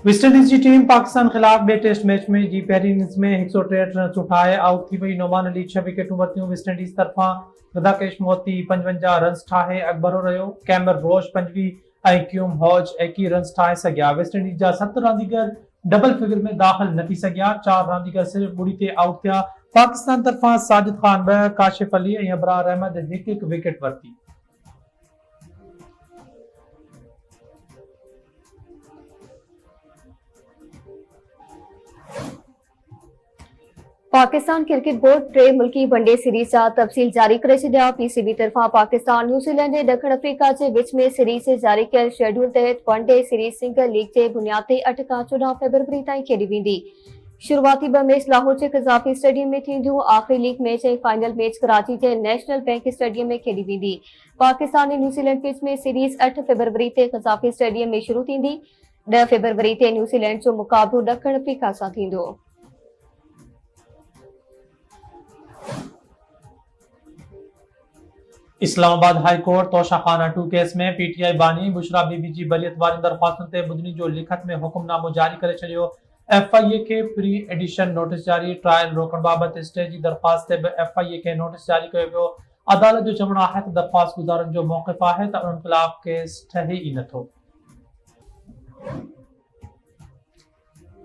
West Indies की team Pakistan खिलाफ बे test match में जी पहिरीं इनिंग्स में 163 रन उठाए आउट थी वई। नोमान अली 6 विकेटूं वरितियूं। वेस्टइंडीज तरफ़ां गदाकेश मोती 55 रन्स ठाहे अॻिभरो रहियो। कैमर रोच 25 ऐं क्यूम हॉज 21 रन्स ठाहे सघिया। वेस्टइंडीज जा 7 रांदीगर डबल फिगर में दाख़िल न थी सघिया। 4 रांदीगर सिर्फ़ ॿुड़ी ते आउट थिया। पाकिस्तान तरफ़ां साजिद खान 2, काशिफ अली ऐं अबरार अहमद हिकु हिकु विकेट वरिती। पाकिस्तान क्रिकेट बोर्ड 3 मुल्की वनडे सीरीज जा तफ़सील जारी करे छॾिया। पीसीबी तरफ़ां पाकिस्तान न्यूज़ीलैंड ऐं ॾखण अफ्रीका जे विच में सीरीज जारी कयल शेड्यूल तहत वनडे सीरीज सिंगल लीग जे बुनियाद ते 8 खां 14 फरवरी ताईं खेॾी वेंदी। शुरूआती 2 मैच लाहौर जे क़ज़ाफ़ी स्टेडियम में थींदियूं। आख़िरी लीग मैच ऐं फाइनल मैच कराची जे नेशनल बैंक स्टेडियम में खेॾी वेंदी। पाकिस्तान ऐं न्यूज़ीलैंड विच में सीरीज 8 फरवरी ते क़ज़ाफ़ी स्टेडियम में शुरू थींदी। 10 फरवरी ते न्यूज़ीलैंड जो मुक़ाबिलो ॾखण अफ्रीका सां थींदो। Islamabad high court Toshakhana 2 case में पीटीआई बानी बुशरा बीबी जी बरियत वारी दरख़्वास्तुनि ते ॿुधणी जो लिखत में हुकुमनामो जारी करे छॾियो। एफआईए खे प्री एडिशन नोटिस जारी। ट्रायल रोकण बाबति स्टे जी दरख़्वास्त ते बि एफआईए खे नोटिस जारी कयो वियो। अदालत जो चवणु आहे त दरख़्वास्त गुज़ारनि जो मौक़िफ़ आहे त उन्हनि ख़िलाफ़ केस ठहे ई नथो।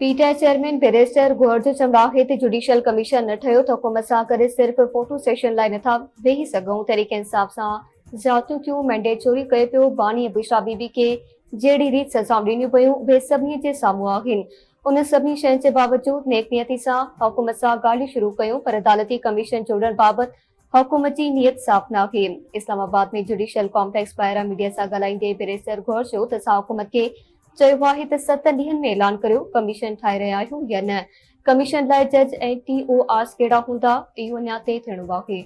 पीटीआई चेयरमैन बैरिस्टर गौहर जो चवणु आहे त जुडिशियल कमीशन न ठहियो त हुकूमत सां गॾु सिर्फ़ फोटो सेशन लाइ नथा वेही सघूं। तहरीक इंसाफ़ सां जातियूं थियूं, मैंडेट चोरी कयो पियो। बानी ऐं बुशरा बीबी खे जहिड़ी रीति सज़ाऊं ॾिनियूं पियूं उहे सभिनी जे साम्हूं आहिनि। उन सभिनी शयुनि जे बावजूदि नेकनियती सां हुकूमत सां ॻाल्हियूं शुरू कयूं, पर अदालती कमीशन जोड़ण बाबति हुकूमत जी नियत साफ़ नाहे। इस्लामाबाद में जुडिशियल कॉम्प्लेक्स ॿाहिरां मीडिया सां ॻाल्हाईंदे बैरिस्टर गौहर चयो त असां हुकूमत खे चयो आहे त 7 ॾींहनि में ऐलान करियो कमीशन ठाहे रहिया आहियूं या न। कमीशन लाइ जज ऐं TORs कहिड़ा हूंदा इहो अञा तइ थियणो आहे।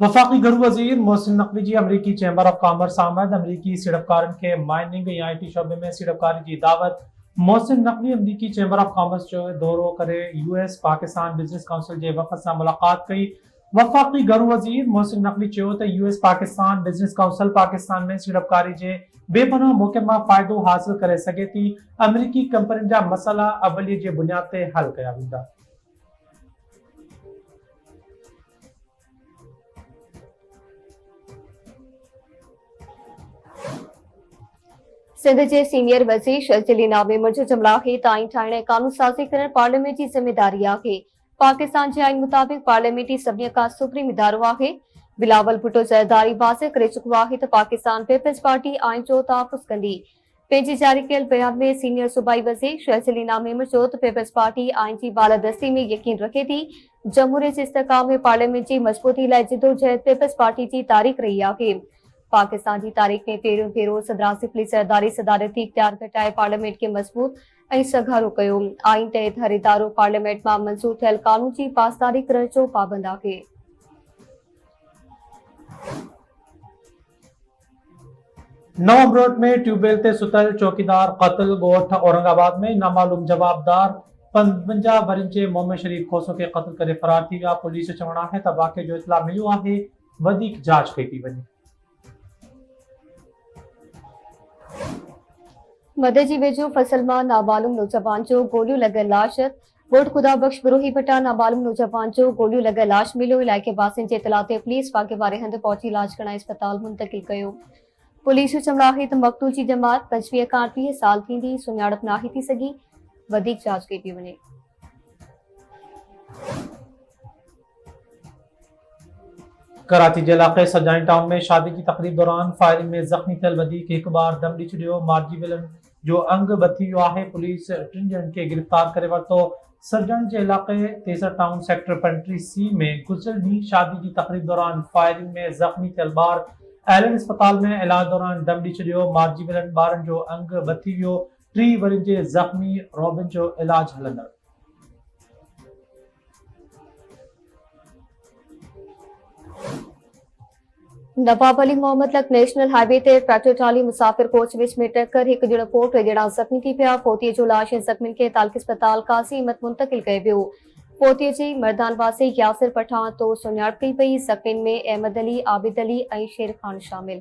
वफ़ाक़ी घरू वज़ीर मोहसिन नक़वी जी अमरीकी चैम्बर ऑफ कॉमर्स आमद। अमरीकी सीड़पकारनि खे माइनिंग ऐं IT शोबे में सीड़पकारी जी दावत। मोहसिन नक़वी अमरीकी चैम्बर ऑफ कॉमर्स जो दौरो करे US पाकिस्तान बिज़नेस काउंसिल जे वफ़द सां मुलाक़ात कई। वफ़ाक़ी घरू वज़ीर मोहसिन नक़वी चयो त US Pakistan business council Pakistan में सीड़पकारी जे बेपनाह मौक़े मां फ़ाइदो हासिल करे सघे थी। अमरीकी कंपनियुनि जा मसइला अवलीअ जे बुनियाद ते हल कया वेंदा। सिंध जे सीनियर वज़ीर शर्जील इनाम मेमन जो चवणु आहे त आईन ठाहिण ऐं कानून साज़ी करण पार्लियामेंट जी ज़िमेदारी आहे। पाकिस्तान जे आईन मुताबिक़ पार्लियामेंट ई सभिनी खां सुप्रीम इदारो आहे। बिलावल भुट्टो ज़रदारी वाज़े करे चुको आहे त पाकिस्तान पीपल्स पार्टी आईन जो तहफ़्फ़ुज़ कंदी। पंहिंजे जारी कयल बयान में सीनियर सूबाई वज़ीर शर्जील इनाम मेमन चयो त पीपल्स पार्टी आईन जी बालादस्ती में यकीन रखे थी। जमहूरियत जे इस्तेहकाम में पार्लियामेंट जी मज़बूती लाइ जिदोजहद पीपल्स पार्टी जी तारीख़ रही आहे। पाकिस्तान की तारीख़ में पहिरियों भेरो सदर आसिफ अली ज़रदारी सदारती इख्तियार घटाए पार्लियामेंट के मज़बूत ऐं सघारो कयो। आईन तहत हर इदारो पार्लियामेंट में मंज़ूर थियल कानून की पासदारी करण जो पाबंद आहे। नवम रोड में ट्यूबवेल ते सुतल चौकीदार क़त्ल। ॻोठ औरंगाबाद में नामालूम जवाबदार 55 वरियनि जे मोहम्मद शरीफ खोसो के क़त्ल करे फरार थी विया। पुलिस जो चवणु आहे त वाक़े जो इतला मिलियो आहे, वधीक जांच कई थी वञे। मदे जी वेझो फसल मां नामालूम नौजवान जो गोलियूं लॻल लाश। ॻोठ खुदा बख्श बिरोही भटा नामालूम नौजवान जो गोलियूं लॻल लाश मिलियो। इलाइक़े वासियुनि जे इतला ते पुलिस वाक़े वारे हंधि पहुची इलाज कराइण अस्पताल मुंतक़िल कयो। पुलिस जो चवणु आहे त मक़तूल जी जमात 25 खां 30 साल थींदी। सुञाणप नाहे थी सघी, वधीक जांच कई पई वञे। कराची के इलाके सजाइन टाउन में शादी की तकरीब दौरान फायरिंग में जख्मी थियल वधीक हिकु बार दम ॾेई छॾियो। मारिजी वियलनि जो अंग बची वियो आहे। पुलिस 3 ॼणनि खे गिरफ़्तार करे वरितो। सरजन जे इलाके तेज़र टाउन सेक्टर 35C में गुज़िरियल ॾींहुं शादी की तकरीब दौरान फायरिंग में जख्मी थियल ॿार एलन अस्पताल में इलाज दौरान दम ॾेई छॾियो। मारिजी वियलनि ॿारनि जो अंग बची वियो। 3 वरियनि जे ज़ख्मी रॉबिन जो इलाज हलंदड़। नवाब अली मोहम्मद लक नेशनल हाईवे ते ट्रैक्टर ट्राली मुसाफिर कोच विच में टक्कर हिकु ॼणो पोट टे ॼणा ज़ख़्मी थी पिया। पोतीअ जो लाश ऐं ज़ख़्मियुनि खे तालक अस्पताल काज़ी अहमद मुंतक़िल कयो वियो। पोतीअ जी मर्दान वासी यासिर पठान तो सुञाणप कई वई। ज़ख़्मियुनि में अहमद अली, आबिद अली ऐं शेर खान शामिल।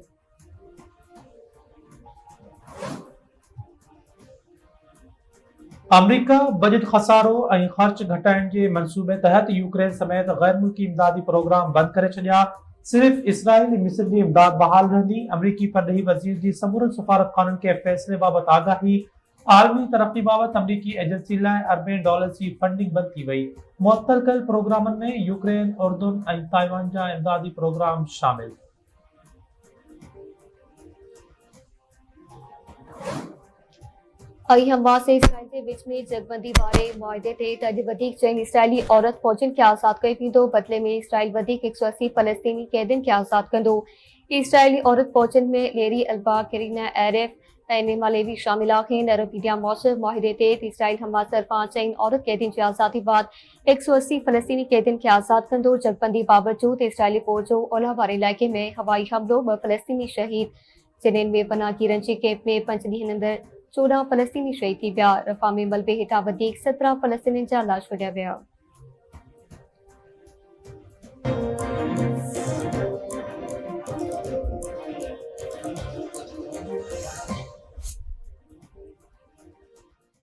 अमरीका बजट खसारो ऐं ख़र्च घटाइण जे मंसूबे तहत यूक्रेन समेत गैर मुल्की इमदादी प्रोग्राम बंद करे छॾिया। सिर्फ़ इसराइल ऐं मिस्र जी इमदाद बहाल रहंदी। अमरीकी परॾेही वज़ीर जी समूरनि सफ़ारतखाननि खे फ़ैसिले बाबति आगाही। आलमी तरक्की बाबति अमरीकी एजेंसी लाइ $अरबें जी फंडिंग बंदि थी वई। मुअत्तल कयल प्रोग्रामनि में यूक्रेन, उर्दुन ऐं ताइवान जा इमदादी प्रोग्राम शामिल। हमास ऐं इसराइल जे विच में जगबंदी वारे मुआहिदे ते अॼु वधीक चइनि इसराइली औरत फ़ौजियुनि खे आज़ादु कयो वेंदो। बदिले में इसराइल वधीक 180 फ़लस्तीनी क़ैदियुनि खे आज़ादु कंदो। इसराइली औरत फ़ौजियुनि में लेरी अल्बा, करीना एरेफ ऐं नेमा लेवी शामिल आहिनि। अरब मीडिया मूजिबि मुआहिदे ते इसराइल हमास तरफ़ां चइनि औरत क़ैदियुनि जी आज़ादी बैदि 180 फ़लस्तीनी क़ैदियुनि खे आज़ादु कंदो। जगबंदी बावजूदि इसराइली फ़ौज जो ओलह वारे इलाइक़े में हवाई हमलो, 2 फ़लस्तीनी शहीद, जिन्हनि में पनाहगीरनि जे कैंप में 5 ॾींहनि अंदरि 14 फ़लस्तीनी शहीद थी विया। रफ़ा में मलबे हेठां वधीक 17 फ़लस्तीनी जा लाश कढिया विया।